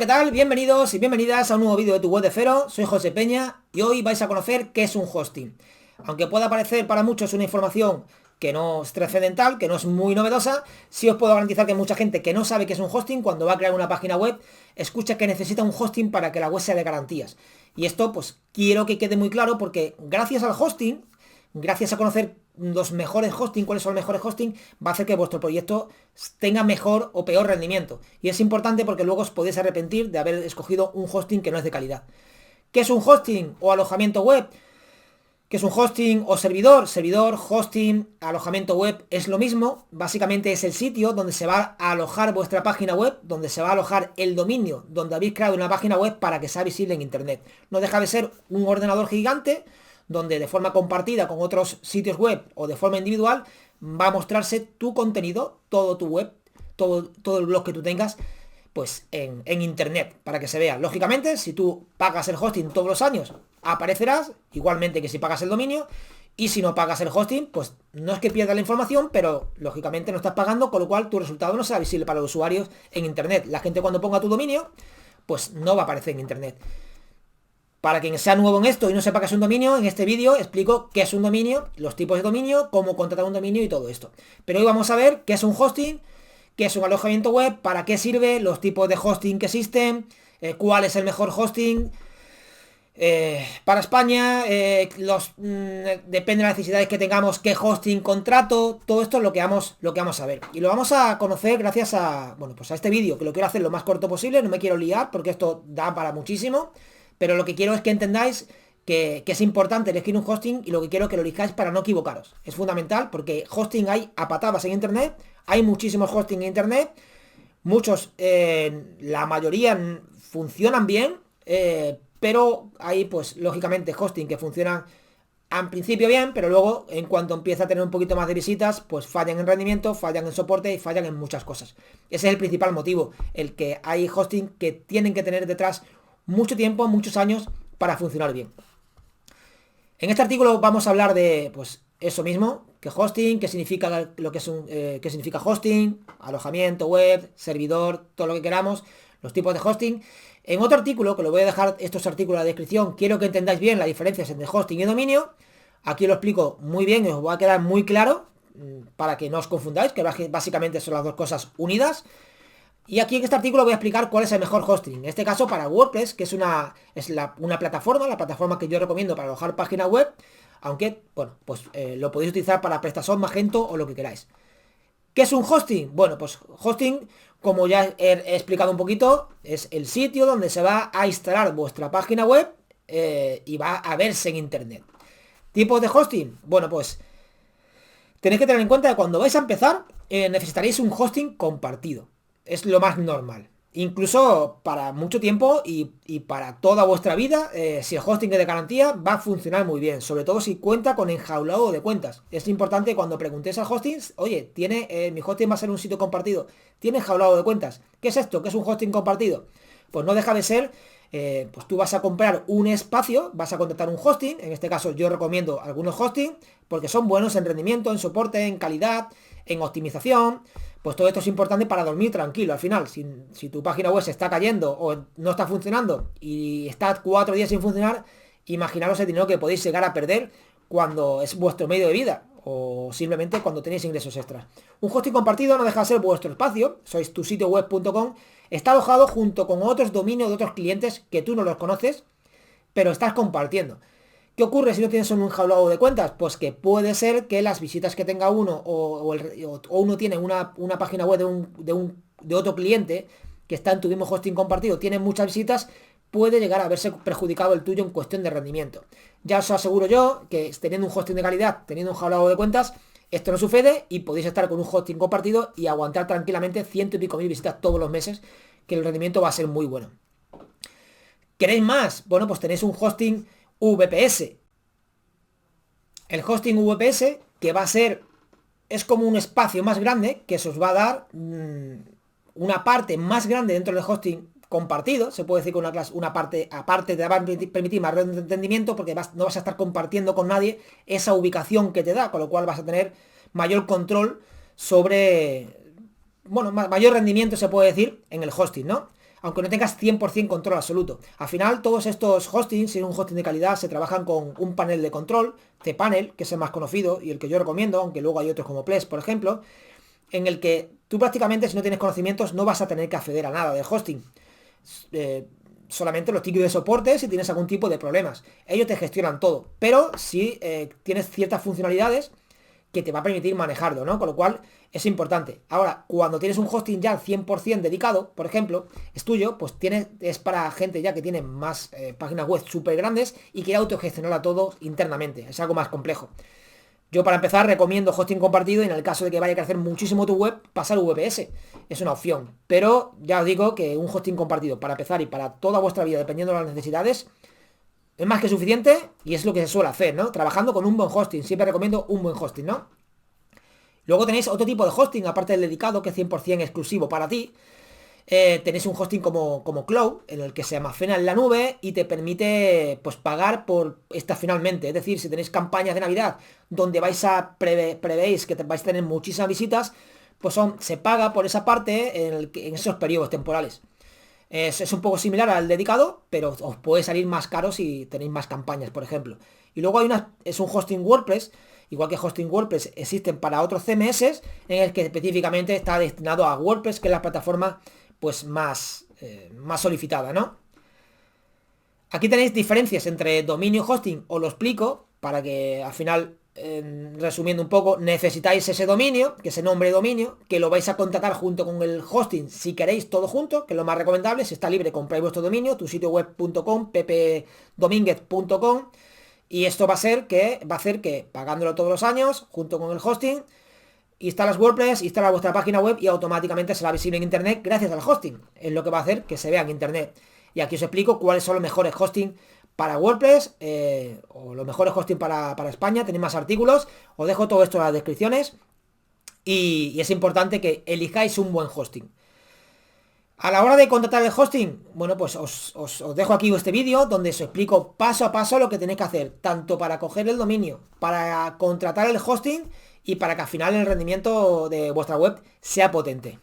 ¿qué tal? Bienvenidos y bienvenidas a un nuevo vídeo de tu web de cero. Soy José Peña y hoy vais a conocer qué es un hosting. Aunque pueda parecer para muchos una información que no es trascendental, que no es muy novedosa, sí os puedo garantizar que mucha gente que no sabe qué es un hosting, cuando va a crear una página web, escucha que necesita un hosting para que la web sea de garantías. Y esto pues quiero que quede muy claro porque gracias al hosting, gracias a conocer los mejores hosting, cuáles son los mejores hosting, va a hacer que vuestro proyecto tenga mejor o peor rendimiento. Y es importante porque luego os podéis arrepentir de haber escogido un hosting que no es de calidad. ¿Qué es un hosting o alojamiento web? ¿Qué es un hosting o servidor? Servidor, hosting, alojamiento web es lo mismo. Básicamente es el sitio donde se va a alojar vuestra página web, donde se va a alojar el dominio, donde habéis creado una página web para que sea visible en internet. No deja de ser un ordenador gigante donde de forma compartida con otros sitios web o de forma individual va a mostrarse tu contenido, todo tu web, todo el blog que tú tengas, pues en internet, para que se vea. Lógicamente, si tú pagas el hosting todos los años, aparecerás, igualmente que si pagas el dominio, y si no pagas el hosting, pues no es que pierdas la información, pero lógicamente no estás pagando, con lo cual tu resultado no será visible para los usuarios en internet. La gente cuando ponga tu dominio, pues no va a aparecer en internet. Para quien sea nuevo en esto y no sepa qué es un dominio, en este vídeo explico qué es un dominio, los tipos de dominio, cómo contratar un dominio y todo esto. Pero hoy vamos a ver qué es un hosting, qué es un alojamiento web, para qué sirve, los tipos de hosting que existen, cuál es el mejor hosting para España, depende de las necesidades que tengamos, qué hosting contrato, todo esto es lo que vamos a ver. Y lo vamos a conocer gracias a, bueno, pues a este vídeo, que lo quiero hacer lo más corto posible, no me quiero liar porque esto da para muchísimo. Pero lo que quiero es que entendáis que es importante elegir un hosting y lo que quiero es que lo elijáis para no equivocaros. Es fundamental porque hosting hay a patadas en internet, hay muchísimos hosting en internet, muchos, la mayoría funcionan bien, pero hay pues lógicamente hosting que funcionan al principio bien, pero luego en cuanto empieza a tener un poquito más de visitas, pues fallan en rendimiento, fallan en soporte y fallan en muchas cosas. Ese es el principal motivo, el que hay hosting que tienen que tener detrás mucho tiempo, muchos años para funcionar bien. En este artículo vamos a hablar de, pues, eso mismo, que hosting, qué significa lo que es qué significa hosting, alojamiento web, servidor, todo lo que queramos, los tipos de hosting. En otro artículo, que lo voy a dejar estos artículos en la descripción, quiero que entendáis bien las diferencias entre hosting y dominio. Aquí lo explico muy bien y os va a quedar muy claro para que no os confundáis, que básicamente son las dos cosas unidas. Y aquí en este artículo voy a explicar cuál es el mejor hosting. En este caso para WordPress, que es una plataforma, la plataforma que yo recomiendo para alojar páginas web. Aunque, bueno, pues lo podéis utilizar para PrestaShop, Magento o lo que queráis. ¿Qué es un hosting? Bueno, pues hosting, como ya he explicado un poquito, es el sitio donde se va a instalar vuestra página web y va a verse en internet. ¿Tipos de hosting? Bueno, pues tenéis que tener en cuenta que cuando vais a empezar necesitaréis un hosting compartido. Es lo más normal. Incluso para mucho tiempo y para toda vuestra vida, si el hosting es de garantía, va a funcionar muy bien. Sobre todo si cuenta con enjaulado de cuentas. Es importante cuando preguntéis al hosting, oye, mi hosting va a ser un sitio compartido, ¿tiene enjaulado de cuentas? ¿Qué es esto? ¿Qué es un hosting compartido? Pues no deja de ser, pues tú vas a comprar un espacio, vas a contratar un hosting. En este caso yo recomiendo algunos hosting porque son buenos en rendimiento, en soporte, en calidad, en optimización. Pues todo esto es importante para dormir tranquilo. Al final, si tu página web se está cayendo o no está funcionando y está 4 días sin funcionar, imaginaros el dinero que podéis llegar a perder cuando es vuestro medio de vida o simplemente cuando tenéis ingresos extras. Un hosting compartido no deja de ser vuestro espacio, sois tusitioweb.com, está alojado junto con otros dominios de otros clientes que tú no los conoces, pero estás compartiendo. ¿Qué ocurre si no tienes un enjaulado de cuentas? Pues que puede ser que las visitas que tenga uno o uno tiene una página web de otro cliente que está en tu mismo hosting compartido, tiene muchas visitas, puede llegar a verse perjudicado el tuyo en cuestión de rendimiento. Ya os aseguro yo que teniendo un hosting de calidad, teniendo un enjaulado de cuentas, esto no sucede y podéis estar con un hosting compartido y aguantar tranquilamente 100 y pico mil visitas todos los meses, que el rendimiento va a ser muy bueno. ¿Queréis más? Bueno, pues tenéis un hosting VPS. El hosting VPS, que va a ser, es como un espacio más grande que se os va a dar una parte más grande dentro del hosting compartido. Se puede decir que una parte aparte te va a permitir más rendimiento porque no vas a estar compartiendo con nadie esa ubicación que te da, con lo cual vas a tener mayor control sobre, bueno, mayor rendimiento se puede decir en el hosting, ¿no? aunque no tengas 100% control absoluto. Al final, todos estos hostings, si es un hosting de calidad, se trabajan con un panel de control, cPanel, que es el más conocido y el que yo recomiendo, aunque luego hay otros como Plesk, por ejemplo, en el que tú prácticamente, si no tienes conocimientos, no vas a tener que acceder a nada del hosting. Solamente los tickets de soporte si tienes algún tipo de problemas. Ellos te gestionan todo, pero si tienes ciertas funcionalidades que te va a permitir manejarlo, ¿no? Con lo cual es importante. Ahora, cuando tienes un hosting ya 100% dedicado, por ejemplo, es tuyo, pues es para gente ya que tiene más páginas web súper grandes y que autogestionarla todo internamente. Es algo más complejo. Yo para empezar recomiendo hosting compartido y en el caso de que vaya a crecer muchísimo tu web, pasar VPS. Es una opción. Pero ya os digo que un hosting compartido para empezar y para toda vuestra vida, dependiendo de las necesidades, es más que suficiente y es lo que se suele hacer, ¿no? Trabajando con un buen hosting. Siempre recomiendo un buen hosting, ¿no? Luego tenéis otro tipo de hosting, aparte del dedicado, que es 100% exclusivo para ti. Tenéis un hosting como Cloud, en el que se almacena en la nube y te permite pues pagar por estacionalmente. Es decir, si tenéis campañas de Navidad donde prevéis que vais a tener muchísimas visitas, pues se paga por esa parte en esos periodos temporales. Es un poco similar al dedicado, pero os puede salir más caro si tenéis más campañas, por ejemplo. Y luego es un hosting WordPress, igual que hosting WordPress existen para otros CMS, en el que específicamente está destinado a WordPress, que es la plataforma pues más solicitada, ¿no? Aquí tenéis diferencias entre dominio y hosting, os lo explico, para que al final, resumiendo un poco, necesitáis ese dominio, que ese nombre de dominio, que lo vais a contratar junto con el hosting si queréis todo junto, que es lo más recomendable. Si está libre, compráis vuestro dominio, tusitioweb.com, ppdominguez.com, y esto va a hacer que pagándolo todos los años, junto con el hosting, instalas WordPress, instalas vuestra página web y automáticamente será visible en internet gracias al hosting. Es lo que va a hacer que se vea en internet. Y aquí os explico cuáles son los mejores hosting para WordPress o los mejores hosting para España. Tenéis más artículos. Os dejo todo esto en las descripciones. Y es importante que elijáis un buen hosting. A la hora de contratar el hosting, bueno, pues os dejo aquí este vídeo donde os explico paso a paso lo que tenéis que hacer, tanto para coger el dominio, para contratar el hosting y para que al final el rendimiento de vuestra web sea potente.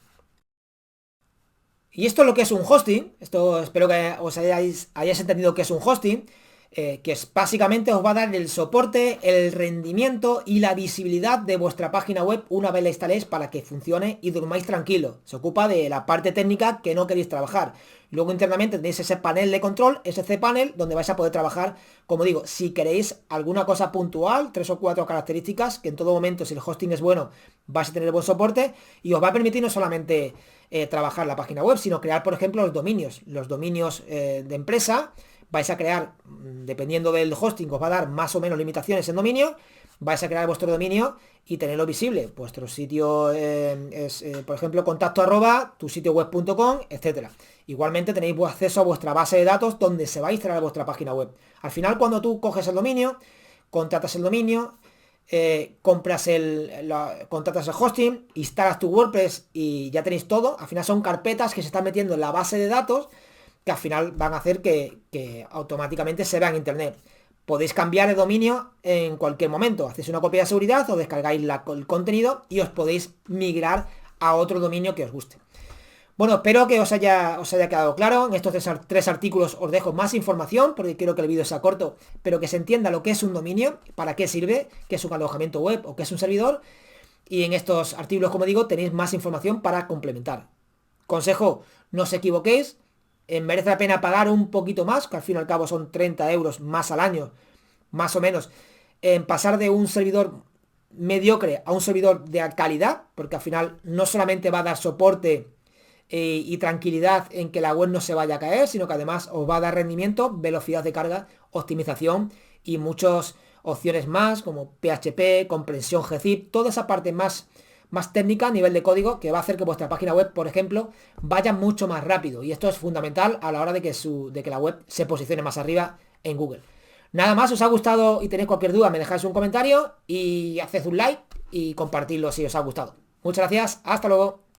Y esto es lo que es un hosting. Esto espero que os hayáis entendido qué es un hosting. Que es básicamente os va a dar el soporte, el rendimiento y la visibilidad de vuestra página web una vez la instaléis para que funcione y durmáis tranquilo. Se ocupa de la parte técnica que no queréis trabajar. Luego internamente tenéis ese panel de control, ese cPanel, donde vais a poder trabajar, como digo, si queréis alguna cosa puntual, 3 o 4 características, que en todo momento, si el hosting es bueno, vais a tener buen soporte y os va a permitir no solamente trabajar la página web, sino crear, por ejemplo, los dominios de empresa. Vais a crear, dependiendo del hosting, os va a dar más o menos limitaciones en dominio. Vais a crear vuestro dominio y tenerlo visible. Vuestro sitio es, por ejemplo, contacto@tusitioweb.com, etcétera. Igualmente tenéis acceso a vuestra base de datos donde se va a instalar vuestra página web. Al final, cuando tú coges el dominio, contratas el dominio, contratas el hosting, instalas tu WordPress y ya tenéis todo. Al final son carpetas que se están metiendo en la base de datos que al final van a hacer que automáticamente se vea en internet. Podéis cambiar el dominio en cualquier momento. Hacéis una copia de seguridad o descargáis el contenido y os podéis migrar a otro dominio que os guste. Bueno, espero que os haya quedado claro. En estos tres artículos os dejo más información porque quiero que el vídeo sea corto, pero que se entienda lo que es un dominio, para qué sirve, qué es un alojamiento web o qué es un servidor. Y en estos artículos, como digo, tenéis más información para complementar. Consejo, no os equivoquéis. Merece la pena pagar un poquito más, que al fin y al cabo son 30 euros más al año, más o menos, en pasar de un servidor mediocre a un servidor de calidad, porque al final no solamente va a dar soporte y tranquilidad en que la web no se vaya a caer, sino que además os va a dar rendimiento, velocidad de carga, optimización y muchas opciones más, como PHP, comprensión gzip, toda esa parte más técnica a nivel de código que va a hacer que vuestra página web, por ejemplo, vaya mucho más rápido. Y esto es fundamental a la hora de que la web se posicione más arriba en Google. Nada más, os ha gustado y tenéis cualquier duda, me dejáis un comentario y haced un like y compartidlo si os ha gustado. Muchas gracias, hasta luego.